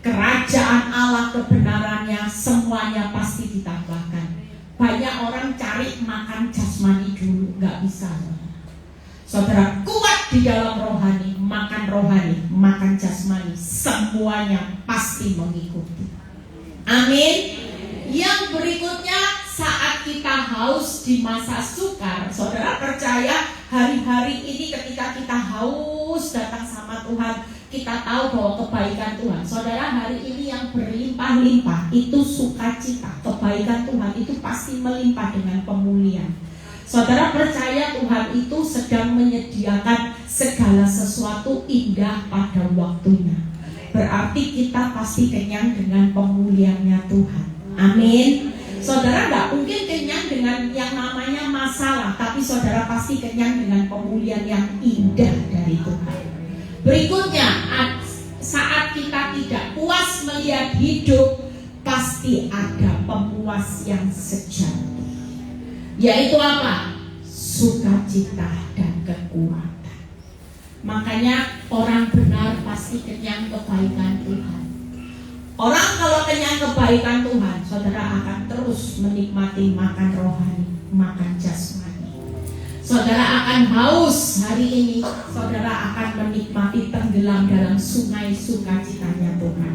Kerajaan Allah kebenarannya semuanya pasti ditambahkan. Banyak orang cari makan jasmani dulu, nggak bisa. Saudara kuat di dalam rohani, makan jasmani, semuanya pasti mengikuti. Amin. Yang berikutnya, saat kita haus di masa sukar, saudara percaya hari-hari ini ketika kita haus datang sama Tuhan, kita tahu bahwa kebaikan Tuhan. Saudara, hari ini yang berlimpah-limpah itu sukacita. Kebaikan Tuhan itu pasti melimpah dengan pemulihan. Saudara percaya Tuhan itu sedang menyediakan segala sesuatu indah pada waktunya. Berarti kita pasti kenyang dengan pemulihannya Tuhan. Amin. Saudara gak mungkin kenyang dengan yang namanya masalah, tapi saudara pasti kenyang dengan pemulihan yang indah dari Tuhan. Berikutnya, saat kita tidak puas melihat hidup, pasti ada pemuas yang sejati. Yaitu apa? Sukacita dan kekuatan. Makanya orang benar pasti kenyang kebaikan Tuhan. Orang kalau kenyang kebaikan Tuhan, saudara akan terus menikmati makan rohani, makan jasmani. Saudara akan haus hari ini, saudara akan menikmati tenggelam dalam sungai sukacitanya Tuhan.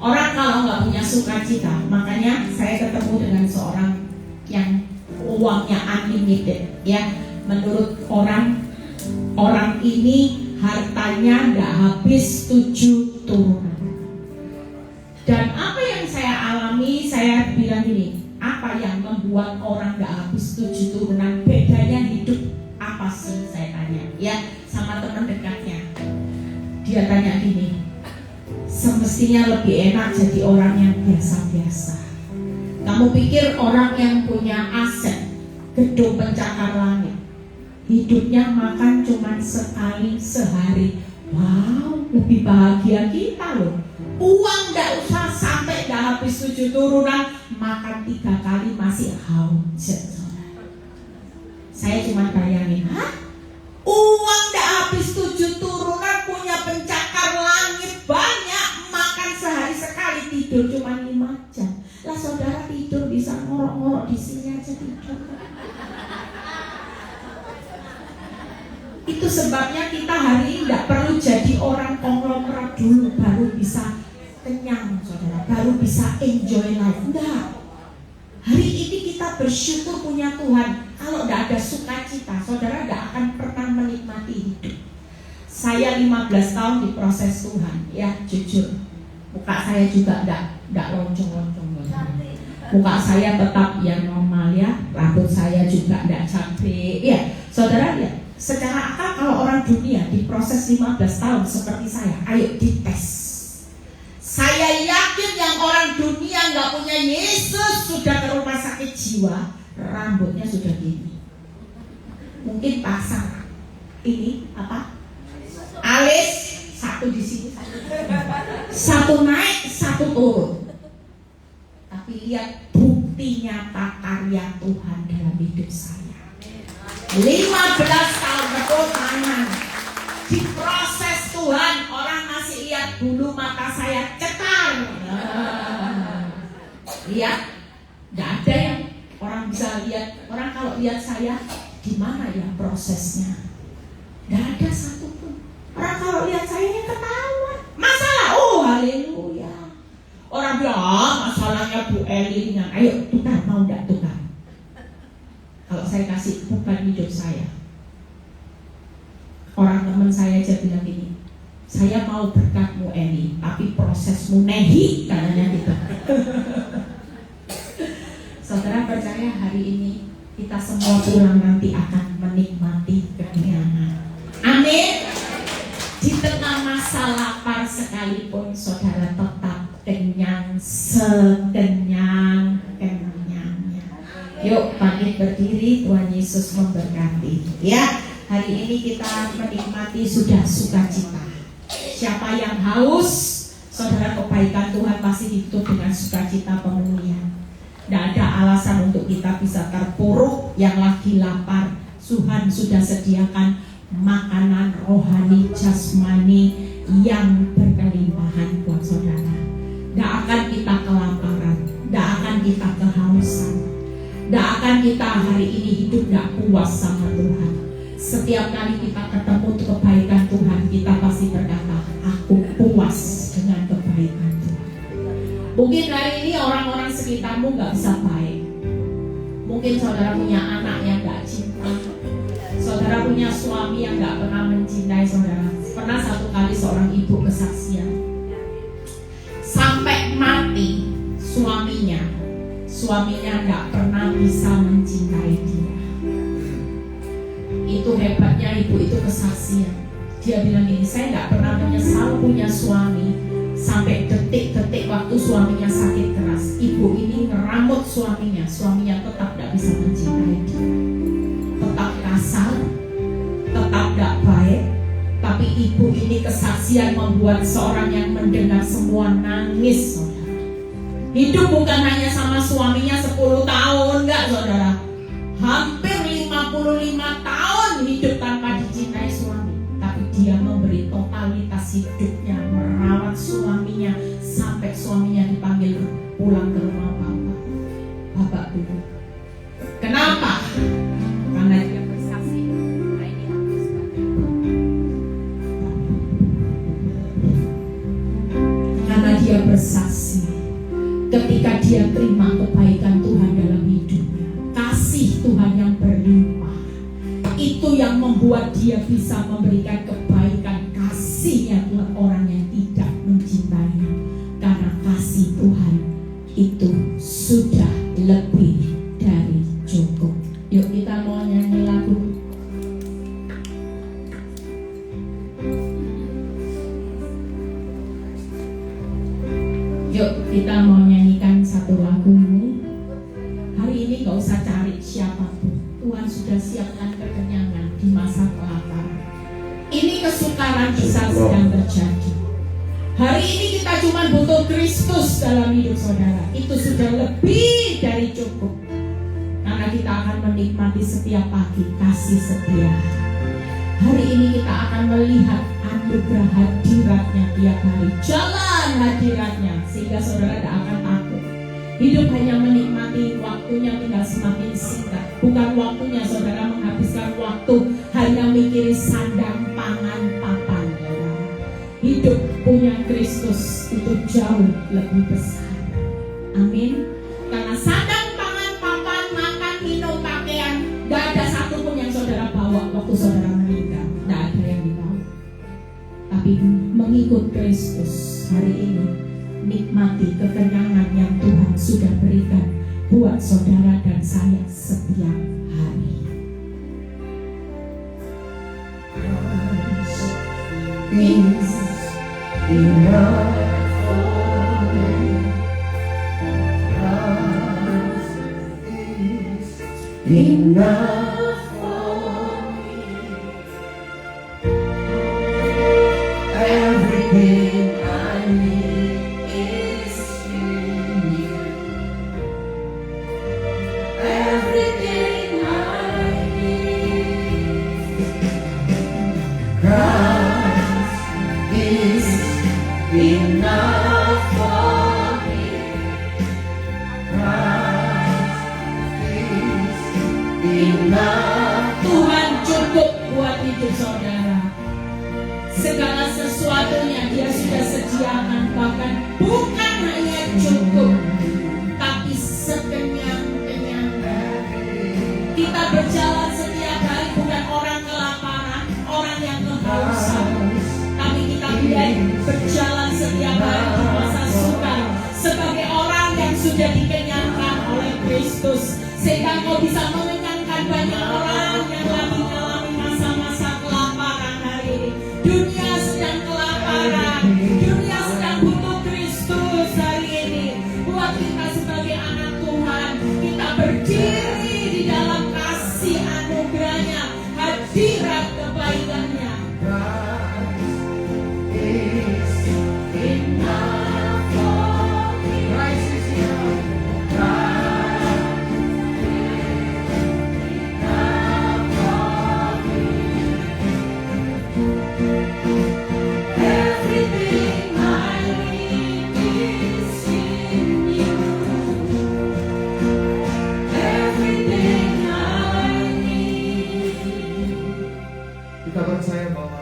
Orang kalau nggak punya sukacita, makanya saya ketemu dengan seorang yang uangnya unlimited, ya. Menurut orang ini hartanya nggak habis 7 turunan. Dan apa yang saya alami, saya bilang gini, apa yang membuat orang gak habis 7 turunan? Bedanya hidup apa sih, saya tanya, ya, sama teman dekatnya. Dia tanya gini, semestinya lebih enak jadi orang yang biasa-biasa. Kamu pikir orang yang punya aset, gedung pencakar langit, hidupnya makan cuma sekali sehari? Wow, lebih bahagia kita loh. Uang gak usah sampai gak habis 7 turunan, makan 3 kali masih haus. Saya cuma bayangin, uang gak habis 7 turunan, punya pencakar langit banyak, makan sehari sekali, tidur cuma 5 jam. Lah saudara tidur bisa ngorok-ngorok di sini aja tidur. Itu sebabnya kita hari ini gak perlu jadi orang konglomerat dulu baru bisa kenyang, saudara, baru bisa enjoy life. Enggak. Hari ini kita bersyukur punya Tuhan. Kalau enggak ada sukacita, saudara enggak akan pernah menikmati hidup. Saya 15 tahun di proses Tuhan, ya, jujur. Muka saya juga enggak loncong-loncong. Muka saya tetap yang normal, ya. Rambut saya juga enggak capek. Ya, saudara, ya. Secara akal kalau orang dunia di proses 15 tahun seperti saya, ayo dites. Saya yakin yang orang dunia gak punya Yesus sudah ke rumah sakit jiwa, rambutnya sudah gini. Mungkin pasang ini apa? Alis satu di sini, satu naik, satu turun. Tapi lihat bukti nyata karya Tuhan dalam hidup saya. 15 tahun berkomitmen di proses Tuhan, orang masih lihat bulu mata saya cetar. Lihat, nggak ada yang orang bisa lihat. Orang kalau lihat saya, di mana ya prosesnya? Nggak ada satupun. Orang kalau lihat saya ketawa. Masalah, oh haleluya. Orang bilang, masalahnya Bu Eli. Ayo tukar, mau nggak tukar? Kalau saya kasih beban hidup saya, orang teman saya aja bilang gini, saya mau berkatmu Eli, tapi prosesmu nehi, katanya gitu. Saudara percaya hari ini kita semua pulang nanti akan menikmati kekenyangan. Amin. Di tengah masa lapar sekalipun saudara tetap kenyang sekenyang-kenyangnya. Yuk bangkit berdiri, Tuhan Yesus memberkati. Ya, hari ini kita menikmati sudah sukacita. Siapa yang haus, saudara, kebaikan Tuhan masih hidup dengan sukacita pemulihan. Tidak ada alasan untuk kita bisa terpuruk. Yang lagi lapar, Tuhan sudah sediakan makanan rohani jasmani yang berkelimpahan buat saudara. Tidak akan kita kelaparan, tidak akan kita kehausan, tidak akan kita hari ini hidup tidak puas sama Tuhan. Setiap kali kita ketemu kebaikan Tuhan, kita pasti berkata, aku puas dengan kebaikan Tuhan. Mungkin hari ini orang-orang sekitarmu gak bisa baik. Mungkin saudara punya anak yang gak cinta, saudara punya suami yang gak pernah mencintai saudara. Pernah satu kali seorang ibu kesaksian, sampai mati suaminya gak pernah bisa mencintai dia. Itu hebatnya ibu itu kesaksian. Dia bilang gini, saya gak pernah menyesal punya suami. Sampai detik-detik waktu suaminya sakit keras, ibu ini ngeramut suaminya tetap gak bisa mencintai dia. Tetap kasar, tetap gak baik. Tapi ibu ini kesaksian membuat seorang yang mendengar semua nangis, saudara. Hidup bukan hanya sama suaminya 10 tahun, enggak saudara. Hampir 55 tahun hidup tanpa dicintai suami. Tapi dia memberi totalitas hidupnya, merawat suaminya sampai suaminya dipanggil pulang ke rumah bapak dulu. Kenapa? Karena dia bersaksi. Karena dia bersaksi ketika dia terima kebaikan Tuhan dalam hidupnya, kasih Tuhan yang berlimpah, itu yang membuat dia bisa memberikan kebaikan kasihnya buat orang yang tidak mencintainya. Karena kasih Tuhan itu sudah lebih dari cukup. Yuk kita mau nyanyi lagu. Yuk kita mau nyanyikan satu lagu ini. Hari ini gak usah cari siapapun, Tuhan sudah siapkan kekenyangan di masa kelaparan. Ini kesukaran besar sedang terjadi. Hari ini kita cuma butuh Kristus dalam hidup saudara. Itu sudah lebih dari cukup. Karena kita akan menikmati setiap pagi kasih setia. Hari ini kita akan melihat anugerah hadiratnya tiap hari. Jalan hadiratnya sehingga saudara tidak akan takut. Hidup hanya menikmati, waktunya tinggal semakin singkat. Bukan waktunya saudara menghabiskan waktu hanya mikirin sandang, pangan, papan. Hidup punya Kristus itu jauh lebih besar. Amin. Karena sandang, pangan, papan, makan, minum, pakaian, gak ada satupun yang saudara bawa waktu saudara meninggal. Gak ada yang dibawa. Tapi mengikut Kristus hari ini, nikmati kekenyangan yang Tuhan sudah berikan buat saudara dan saya setiap hari. Is enough for me. Christ is enough for me. Everything I need is in you. Everything I need. Christ is enough for me. Christ is enough. Tuhan cukup buat hidup saudara. Segala sesuatunya Dia sudah sediakan. Bahkan bukan hanya cukup, tapi sekenyang-kenyangnya. Kita berjalan setiap hari bukan orang kelaparan, orang yang kehausan, tapi kita berjalan setiap hari di masa sukar sebagai orang yang sudah dikenyangkan oleh Kristus, sehingga kau bisa mengenyangkan is enough for me. Christ is enough. Everything I need is in you. Everything I need. Kita percaya bahwa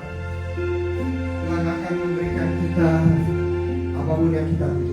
Tuhan akan memberikan kita apapun yang kita butuhkan.